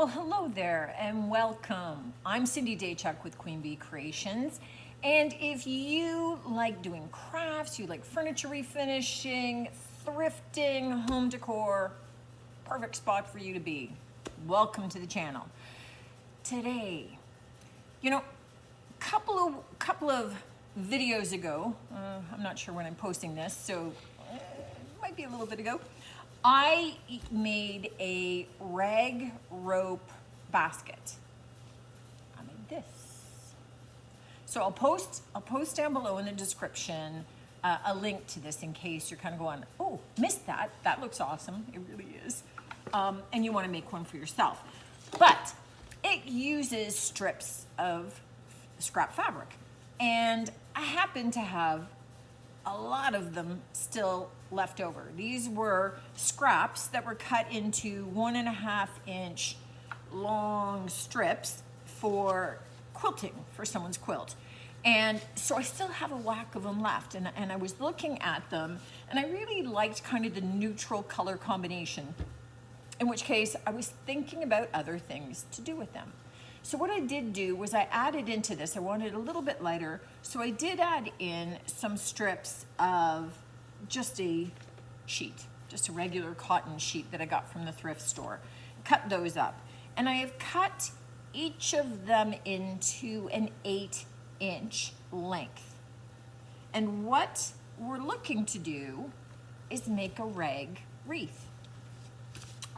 Well, hello there and welcome. I'm Cindy Daychuck with Queen Bee Creations. And if you like doing crafts, you like furniture refinishing, thrifting, home decor, perfect spot for you to be. Welcome to the channel. Today, couple of videos ago, I'm not sure when I'm posting this, so it might be a little bit ago, I made a rag rope basket. I made this. So I'll post down below in the description a link to this in case you're kind of going, oh, missed that. That looks awesome. It really is. And you want to make one for yourself. But it uses strips of scrap fabric. And I happen to have a lot of them still left over. These were scraps that were cut into 1.5 inch long strips for quilting, for someone's quilt. And so I still have a whack of them left, and I was looking at them, and I really liked kind of the neutral color combination, in which case I was thinking about other things to do with them. So what I did do was I added into this, I wanted it a little bit lighter, so I did add in some strips of just a sheet, just a regular cotton sheet that I got from the thrift store. Cut those up. And I have cut each of them into an 8-inch length. And what we're looking to do is make a rag wreath.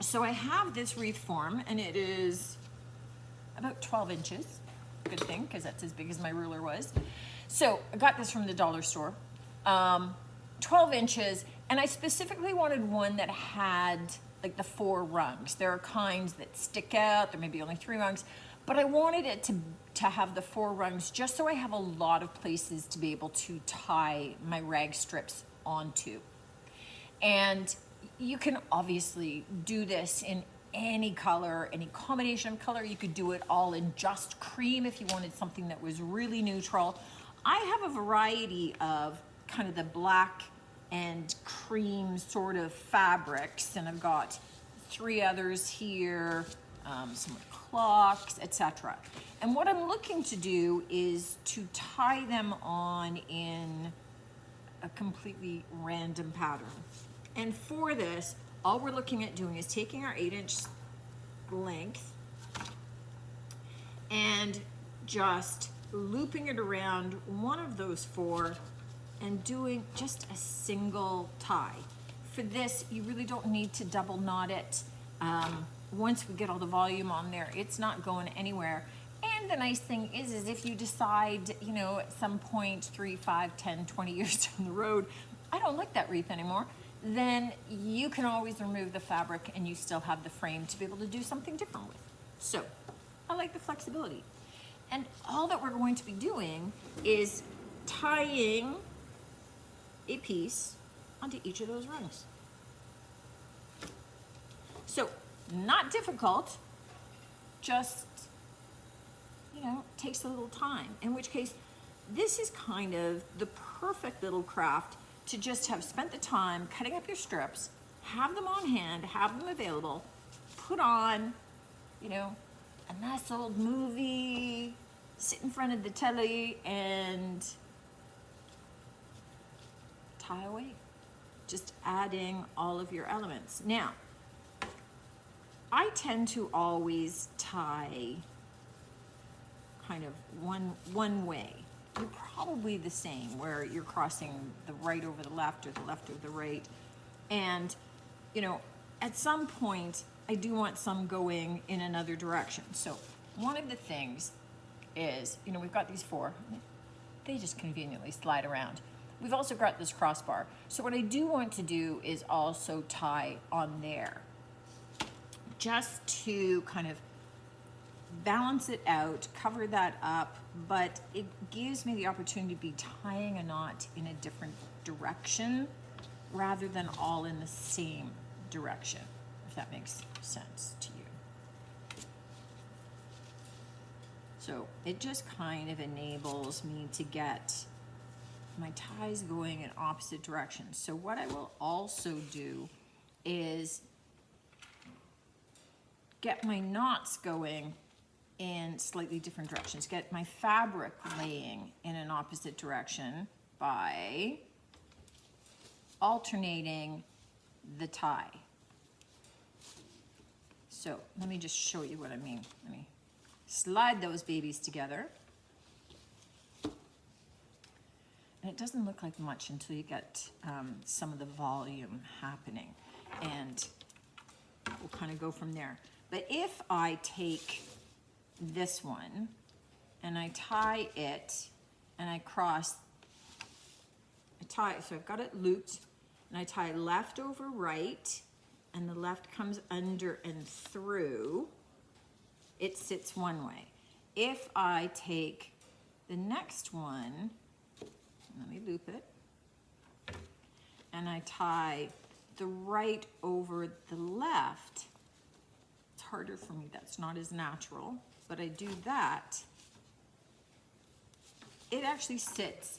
So I have this wreath form, and it is about 12 inches. Good thing, because that's as big as my ruler was. So I got this from the dollar store. 12 inches, and I specifically wanted one that had like the 4 rungs. There are kinds that stick out, there may be only 3 rungs, but I wanted it to have the 4 rungs just so I have a lot of places to be able to tie my rag strips onto. And you can obviously do this in any color, any combination of color. You could do it all in just cream if you wanted something that was really neutral. I have a variety of kind of the black and cream sort of fabrics, and I've got 3 others here, some with clocks, etc. And what I'm looking to do is to tie them on in a completely random pattern. And for this, all we're looking at doing is taking our 8-inch length and just looping it around one of those 4 and doing just a single tie. For this, you really don't need to double knot it. Once we get all the volume on there, it's not going anywhere. And the nice thing is if you decide, at some point, 3, 5, 10, 20 years down the road, I don't like that wreath anymore, then you can always remove the fabric and you still have the frame to be able to do something different with. So I like the flexibility. And all that we're going to be doing is tying a piece onto each of those rungs. So not difficult, just, takes a little time, in which case this is kind of the perfect little craft to just have spent the time cutting up your strips, have them on hand, have them available, put on, a nice old movie, sit in front of the telly and tie away. Just adding all of your elements. Now, I tend to always tie kind of one way. You're probably the same, where you're crossing the right over the left or the left over the right. And, at some point, I do want some going in another direction. So one of the things is, we've got these 4. They just conveniently slide around. We've also got this crossbar. So what I do want to do is also tie on there, just to kind of balance it out, cover that up, but it gives me the opportunity to be tying a knot in a different direction rather than all in the same direction, if that makes sense to you. So it just kind of enables me to get my ties going in opposite directions. So what I will also do is get my knots going in slightly different directions, get my fabric laying in an opposite direction by alternating the tie. So let me just show you what I mean. Let me slide those babies together. And it doesn't look like much until you get some of the volume happening. And we'll kind of go from there. But if I take this one and I tie it and I cross, so I've got it looped and I tie left over right, and the left comes under and through, it sits one way. If I take the next one, let me loop it, and I tie the right over the left, it's harder for me, that's not as natural, but I do that, it actually sits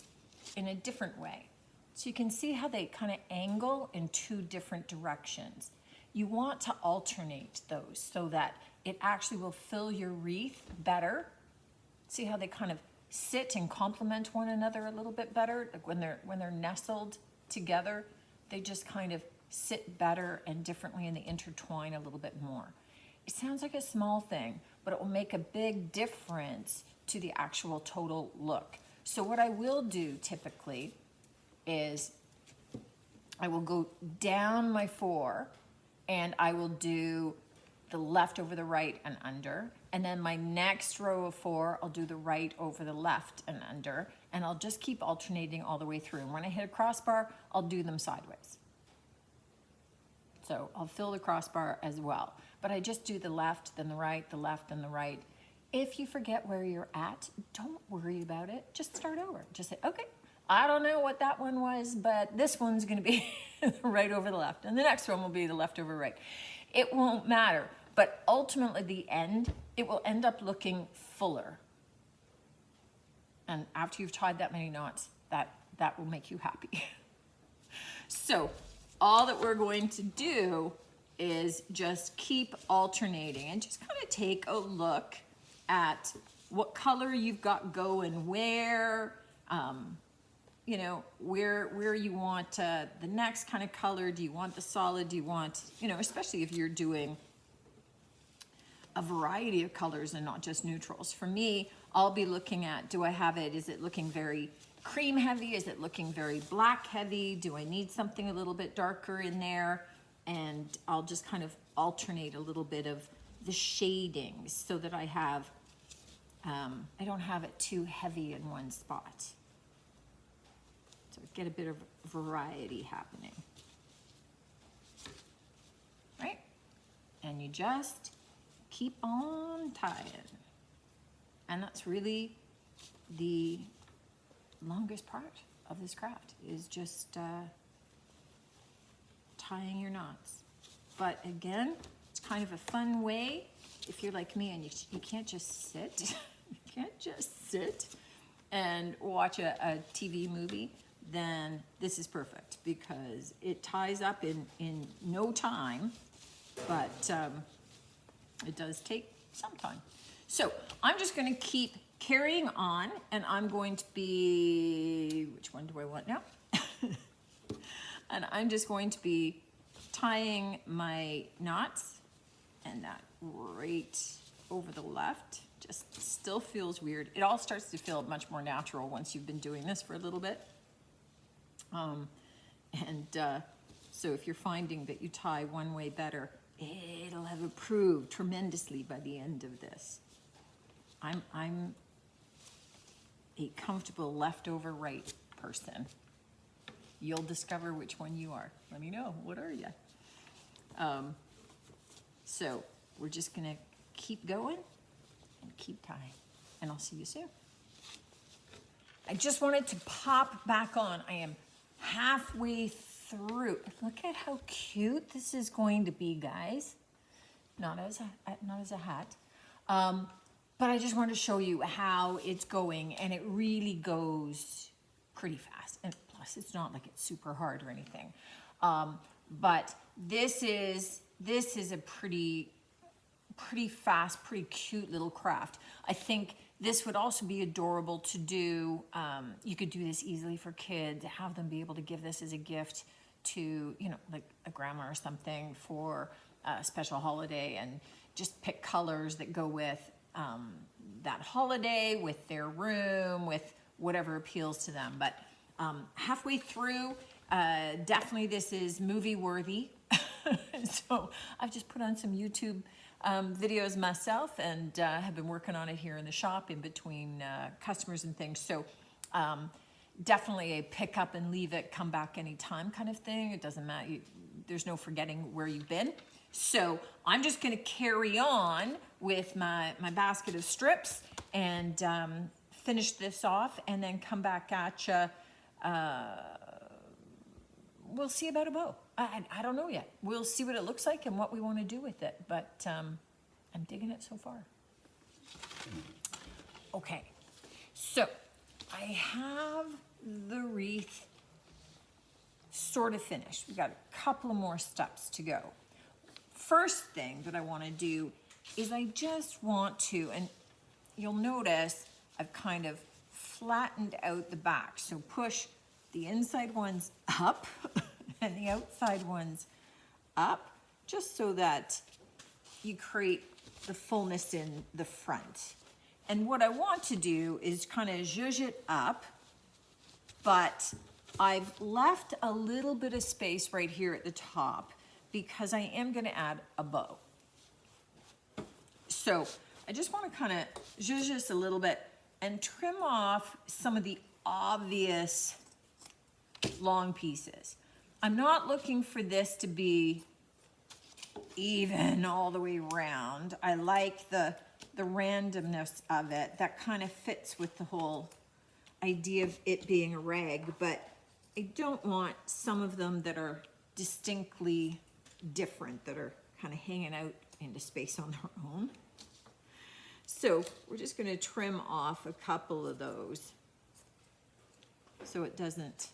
in a different way. So you can see how they kind of angle in two different directions. You want to alternate those so that it actually will fill your wreath better. See how they kind of sit and complement one another a little bit better? Like when they're nestled together, they just kind of sit better and differently, and they intertwine a little bit more. It sounds like a small thing, but it will make a big difference to the actual total look. So what I will do typically is I will go down my 4 and I will do the left over the right and under, and then my next row of 4 I'll do the right over the left and under, and I'll just keep alternating all the way through, and when I hit a crossbar I'll do them sideways. So I'll fill the crossbar as well, but I just do the left, then the right, the left, and the right. If you forget where you're at, don't worry about it, just start over. Just say, okay, I don't know what that one was, but this one's gonna be the right over the left, and the next one will be the left over right. It won't matter, but ultimately the end, it will end up looking fuller. And after you've tied that many knots, that will make you happy. So all that we're going to do is just keep alternating and just kind of take a look at what color you've got going where, you know, where you want the next kind of color. Do you want the solid? Do you want, you know, especially if you're doing a variety of colors and not just neutrals. For me, I'll be looking at, do I have it, is it looking very cream heavy? Is it looking very black heavy? Do I need something a little bit darker in there? And I'll just kind of alternate a little bit of the shadings so that I have, I don't have it too heavy in one spot. So get a bit of variety happening, right? And you just keep on tying. And that's really the longest part of this craft, is just tying your knots. But again, it's kind of a fun way if you're like me and you can't just sit, you can't just sit and watch a TV movie, then this is perfect because it ties up in no time, but it does take some time. So I'm just going to keep carrying on, and I'm going to be, which one do I want now? And I'm just going to be tying my knots, and that right over the left just still feels weird. It all starts to feel much more natural once you've been doing this for a little bit. So if you're finding that you tie one way better, it'll have improved tremendously by the end of this. I'm a comfortable leftover right person. You'll discover which one you are. Let me know, what are you? So we're just gonna keep going and keep tying, and I'll see you soon. I just wanted to pop back on. I am halfway through. Look at how cute this is going to be, guys. Not as a hat. But I just wanted to show you how it's going, and it really goes pretty fast. And plus, it's not like it's super hard or anything. But this is a pretty pretty fast, pretty cute little craft. I think this would also be adorable to do. You could do this easily for kids, have them be able to give this as a gift to, you know, like a grandma or something for a special holiday, and just pick colors that go with that holiday, with their room, with whatever appeals to them. But halfway through, definitely this is movie worthy. So I've just put on some YouTube videos myself, and have been working on it here in the shop in between customers and things. So definitely a pick up and leave it, come back anytime kind of thing. It doesn't matter. There's no forgetting where you've been. So I'm just going to carry on with my basket of strips and finish this off, and then come back at you. We'll see about a bow. I don't know yet. We'll see what it looks like and what we want to do with it. But I'm digging it so far. Okay, so I have the wreath sort of finished. We've got a couple of more steps to go. First thing that I want to do is I just want to, and you'll notice I've kind of flattened out the back. So push the inside ones up and the outside ones up, just so that you create the fullness in the front. And what I want to do is kind of zhuzh it up, but I've left a little bit of space right here at the top because I am going to add a bow. So I just want to kind of zhuzh this a little bit and trim off some of the obvious long pieces. I'm not looking for this to be even all the way around. I like the randomness of it. That kind of fits with the whole idea of it being a rag, but I don't want some of them that are distinctly different, that are kind of hanging out into space on their own. So we're just going to trim off a couple of those so it doesn't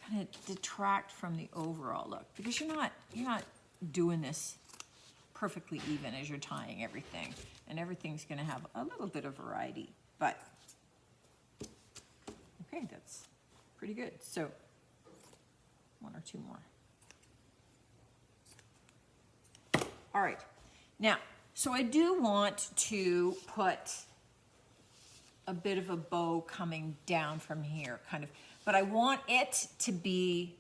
kind of detract from the overall look, because you're not doing this perfectly even as you're tying everything, and everything's going to have a little bit of variety. But okay, that's pretty good. So one or two more. All right, now, so I do want to put a bit of a bow coming down from here, kind of, but I want it to be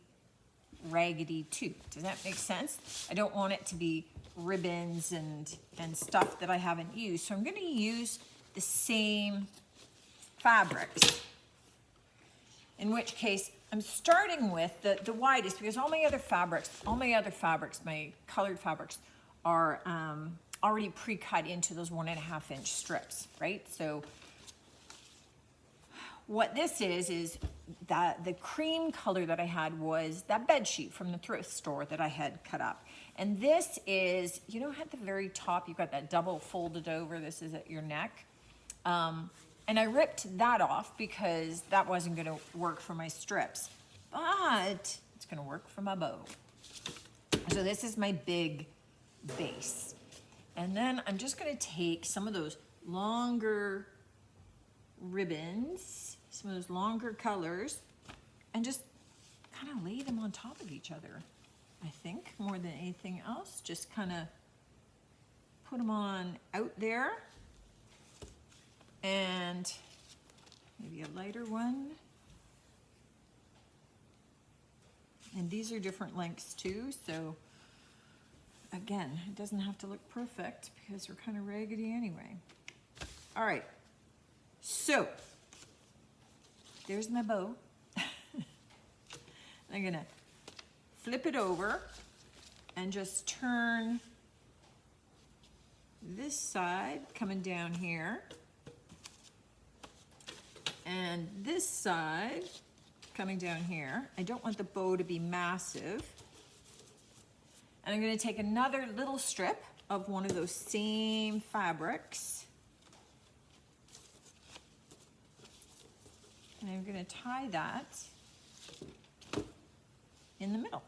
raggedy too. Does that make sense? I don't want it to be ribbons and stuff that I haven't used. So I'm going to use the same fabrics, in which case I'm starting with the widest, because all my other fabrics, my colored fabrics, are already pre-cut into those 1.5 inch strips, right? So what this is that the cream color that I had was that bed sheet from the thrift store that I had cut up. And this is, you know, at the very top, you've got that double folded over, this is at your neck. And I ripped that off because that wasn't gonna work for my strips, but it's gonna work for my bow. So this is my big base. And then I'm just gonna take some of those longer ribbons, some of those longer colors, and just kind of lay them on top of each other. I think more than anything else, just kind of put them on out there, and maybe a lighter one. And these are different lengths too, so again, it doesn't have to look perfect because we're kind of raggedy anyway. All right, so there's my bow. I'm gonna flip it over and just turn this side coming down here, and this side coming down here. I don't want the bow to be massive. And I'm going to take another little strip of one of those same fabrics, and I'm going to tie that in the middle.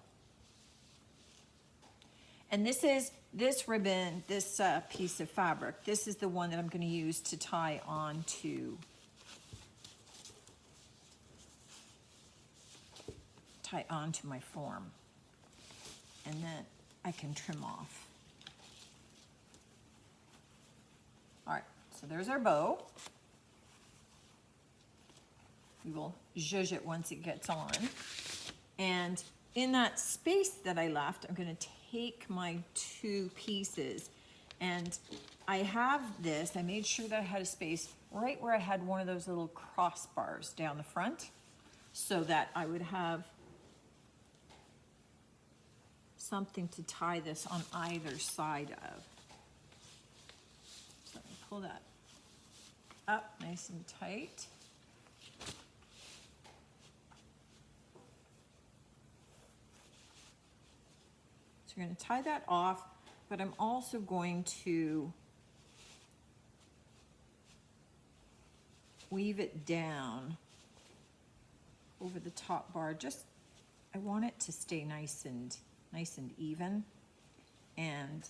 And this is this ribbon, this piece of fabric, this is the one that I'm going to use to tie onto my form. And then I can trim off. All right, so there's our bow. We will zhuzh it once it gets on. And in that space that I left, I'm going to take my two pieces. And I have this, I made sure that I had a space right where I had one of those little crossbars down the front so that I would have something to tie this on either side of. So let me pull that up nice and tight. So we're going to tie that off, but I'm also going to weave it down over the top bar. Just, I want it to stay nice and even and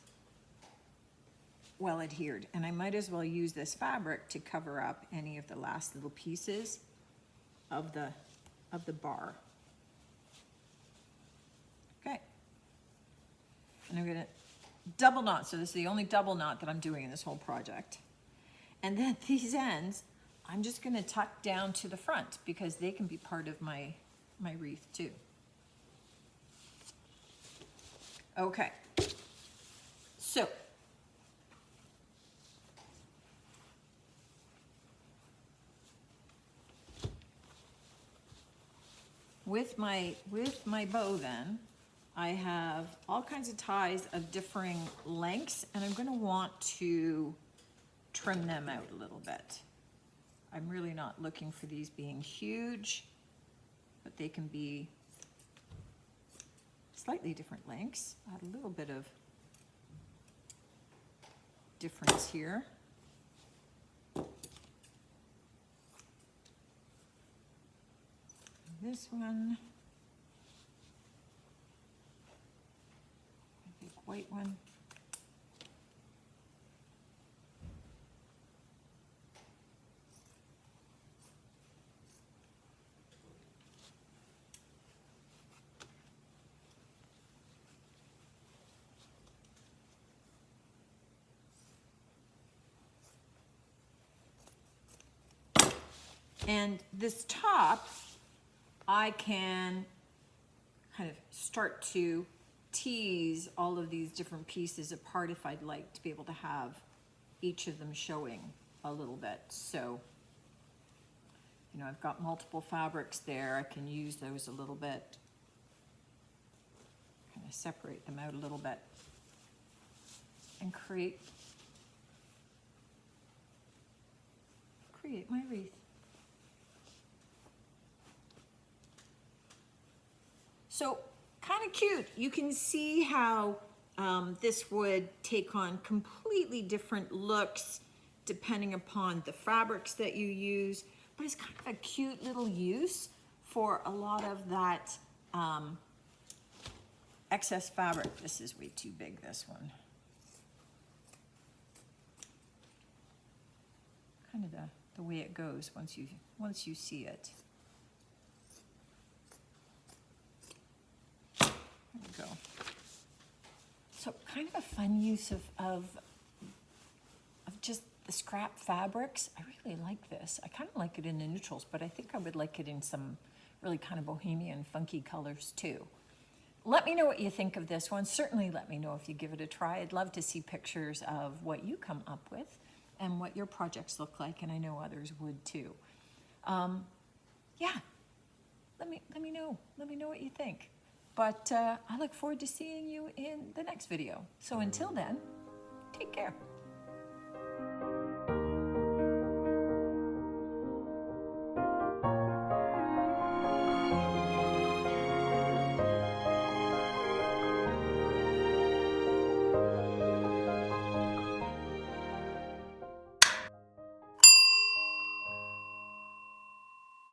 well adhered. And I might as well use this fabric to cover up any of the last little pieces of the bar. Okay. And I'm gonna double knot. So this is the only double knot that I'm doing in this whole project. And then these ends, I'm just gonna tuck down to the front because they can be part of my wreath too. Okay, so with my bow then, I have all kinds of ties of differing lengths, and I'm going to want to trim them out a little bit. I'm really not looking for these being huge, but they can be slightly different lengths. Add a little bit of difference here. This one, a big white one. And this top, I can kind of start to tease all of these different pieces apart if I'd like to be able to have each of them showing a little bit. So, you know, I've got multiple fabrics there. I can use those a little bit, kind of separate them out a little bit and create my wreath. So kind of cute. You can see how this would take on completely different looks depending upon the fabrics that you use, but it's kind of a cute little use for a lot of that excess fabric. This is way too big, this one. Kind of the way it goes once you see it. There we go. So kind of a fun use of just the scrap fabrics. I really like this. I kind of like it in the neutrals, but I think I would like it in some really kind of bohemian, funky colors too. Let me know what you think of this one. Certainly let me know if you give it a try. I'd love to see pictures of what you come up with and what your projects look like, and I know others would too. Yeah, let me know. Let me know what you think. But I look forward to seeing you in the next video. So until then, take care.